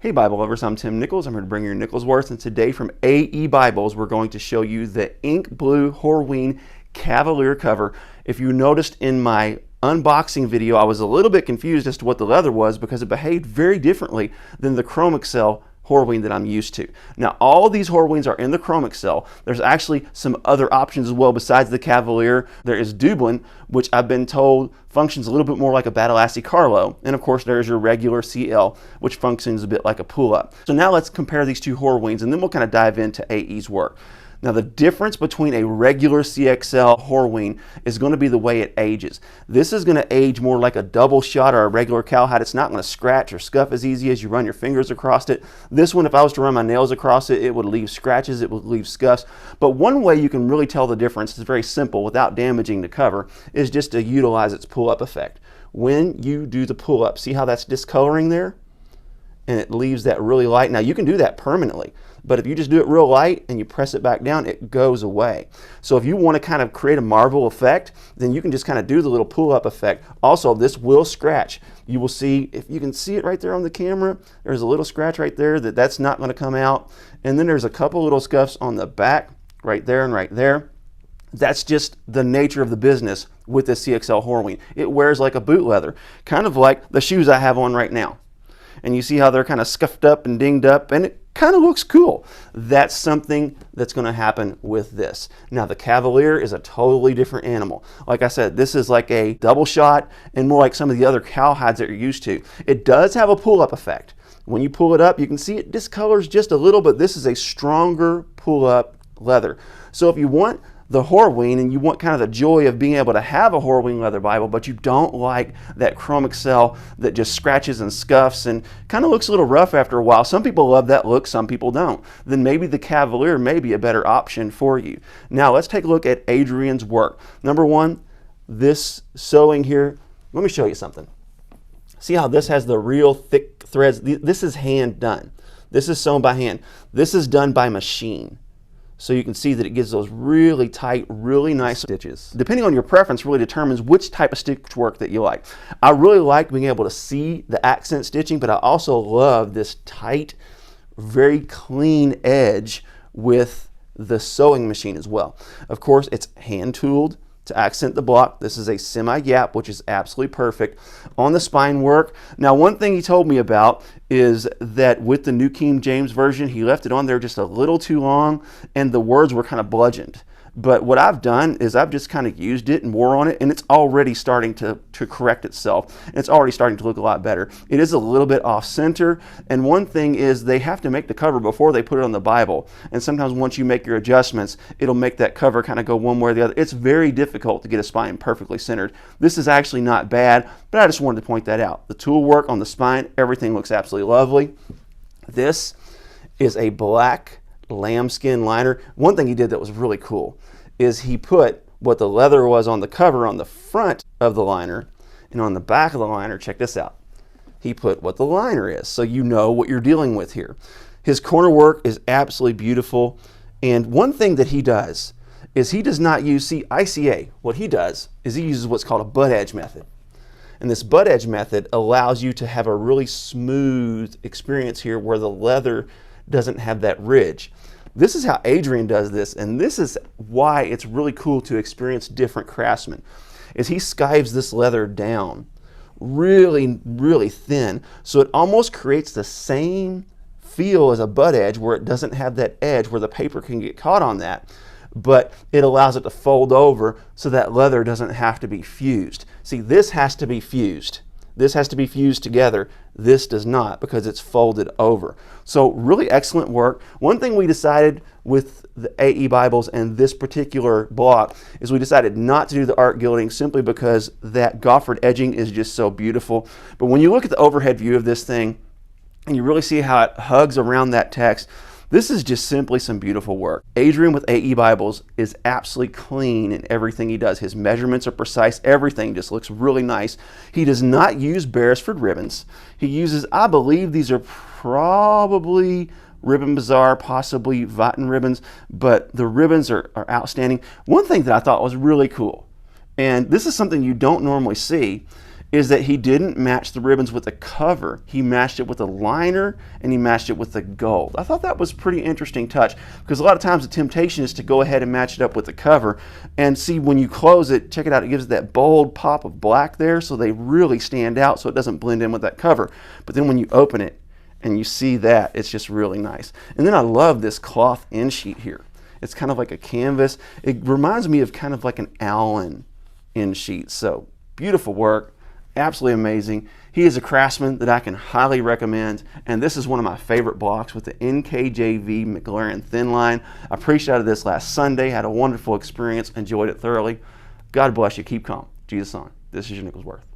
Hey Bible lovers, I'm Tim Nichols. I'm here to bring you your Nichols Worth, and today from AE Bibles we're going to show you the ink blue Horween Cavalier cover. If you noticed in my unboxing video, I was a little bit confused as to what the leather was because it behaved very differently than the Chromexcel Horween that I'm used to. Now all these Horweens are in the Chromexcel. There's actually some other options as well besides the Cavalier. There is Dublin, which I've been told functions a little bit more like a Battle-Lassie Carlo. And of course there's your regular CL, which functions a bit like a pull-up. So now let's compare these two Horweens and then we'll kind of dive into AE's work. Now the difference between a regular CXL Horween is going to be the way it ages. This is going to age more like a double shot or a regular cowhide. It's not going to scratch or scuff as easy as you run your fingers across it. This one, if I was to run my nails across it, it would leave scratches, it would leave scuffs. But one way you can really tell the difference is very simple without damaging the cover, is just to utilize its pull-up effect. When you do the pull-up, see how that's discoloring there? And it leaves that really light. Now you can do that permanently, but if you just do it real light and you press it back down, it goes away. So if you want to kind of create a marble effect, then you can just kind of do the little pull-up effect. Also, this will scratch. You will see, if you can see it right there on the camera, there's a little scratch right there that's not going to come out. And then there's a couple little scuffs on the back, right there and right there. That's just the nature of the business with this CXL Horween. It wears like a boot leather, kind of like the shoes I have on right now. And you see how they're kind of scuffed up and dinged up, and it kind of looks cool. That's something that's going to happen with this. Now the Cavalier is a totally different animal. Like I said, this is like a double shot and more like some of the other cowhides that you're used to. It does have a pull-up effect. When you pull it up, you can see it discolors just a little, but this is a stronger pull-up leather. So if you want the Horween and you want kind of the joy of being able to have a Horween leather Bible, but you don't like that Chromexcel that just scratches and scuffs and kind of looks a little rough after a while. Some people love that look, some people don't. Then maybe the Cavalier may be a better option for you. Now let's take a look at Adrian's work. Number one, this sewing here, let me show you something. See how this has the real thick threads? This is hand done. This is sewn by hand. This is done by machine. So you can see that it gives those really tight, really nice stitches. Depending on your preference really determines which type of stitch work that you like. I really like being able to see the accent stitching, but I also love this tight, very clean edge with the sewing machine as well. Of course, it's hand tooled to accent the block. This is a semi-gap, which is absolutely perfect. On the spine work, now one thing he told me about is that with the New King James Version, he left it on there just a little too long and the words were kind of bludgeoned. But what I've done is I've just kind of used it and wore on it, and it's already starting to correct itself. It's already starting to look a lot better. It is a little bit off center, and one thing is they have to make the cover before they put it on the Bible. And sometimes once you make your adjustments, it'll make that cover kind of go one way or the other. It's very difficult to get a spine perfectly centered. This is actually not bad, but I just wanted to point that out. The tool work on the spine, everything looks absolutely lovely. This is a black lambskin liner. One thing he did that was really cool is he put what the leather was on the cover on the front of the liner, and on the back of the liner, check this out, he put what the liner is, so you know what you're dealing with here. His corner work is absolutely beautiful, and one thing that he does is he does not use, see, ICA, what he does is he uses what's called a butt edge method. And this butt edge method allows you to have a really smooth experience here where the leather doesn't have that ridge. This is how Adrian does this, and this is why it's really cool to experience different craftsmen, is he skives this leather down really, really thin, so it almost creates the same feel as a butt edge where it doesn't have that edge where the paper can get caught on that, but it allows it to fold over so that leather doesn't have to be fused. See, this has to be fused. This has to be fused together. This does not because it's folded over. So really excellent work. One thing we decided with the AE Bibles and this particular block is we decided not to do the art gilding simply because that goffered edging is just so beautiful. But when you look at the overhead view of this thing and you really see how it hugs around that text, this is just simply some beautiful work. Adrian with AE Bibles is absolutely clean in everything he does. His measurements are precise. Everything just looks really nice. He does not use Beresford ribbons. He uses, I believe these are probably Ribbon Bazaar, possibly Vatten ribbons, but the ribbons are outstanding. One thing that I thought was really cool, and this is something you don't normally see, is that he didn't match the ribbons with the cover. He matched it with a liner and he matched it with the gold. I thought that was a pretty interesting touch, because a lot of times the temptation is to go ahead and match it up with the cover, and see, when you close it, check it out, it gives that bold pop of black there, so they really stand out so it doesn't blend in with that cover. But then when you open it and you see that, it's just really nice. And then I love this cloth end sheet here. It's kind of like a canvas. It reminds me of kind of like an Allen end sheet. So beautiful work. Absolutely amazing. He is a craftsman that I can highly recommend, and this is one of my favorite blocks with the NKJV Maclaren Thinline. I preached out of this last Sunday, had a wonderful experience, enjoyed it thoroughly. God bless you. Keep calm. Jesus on. This is your Nicholsworth.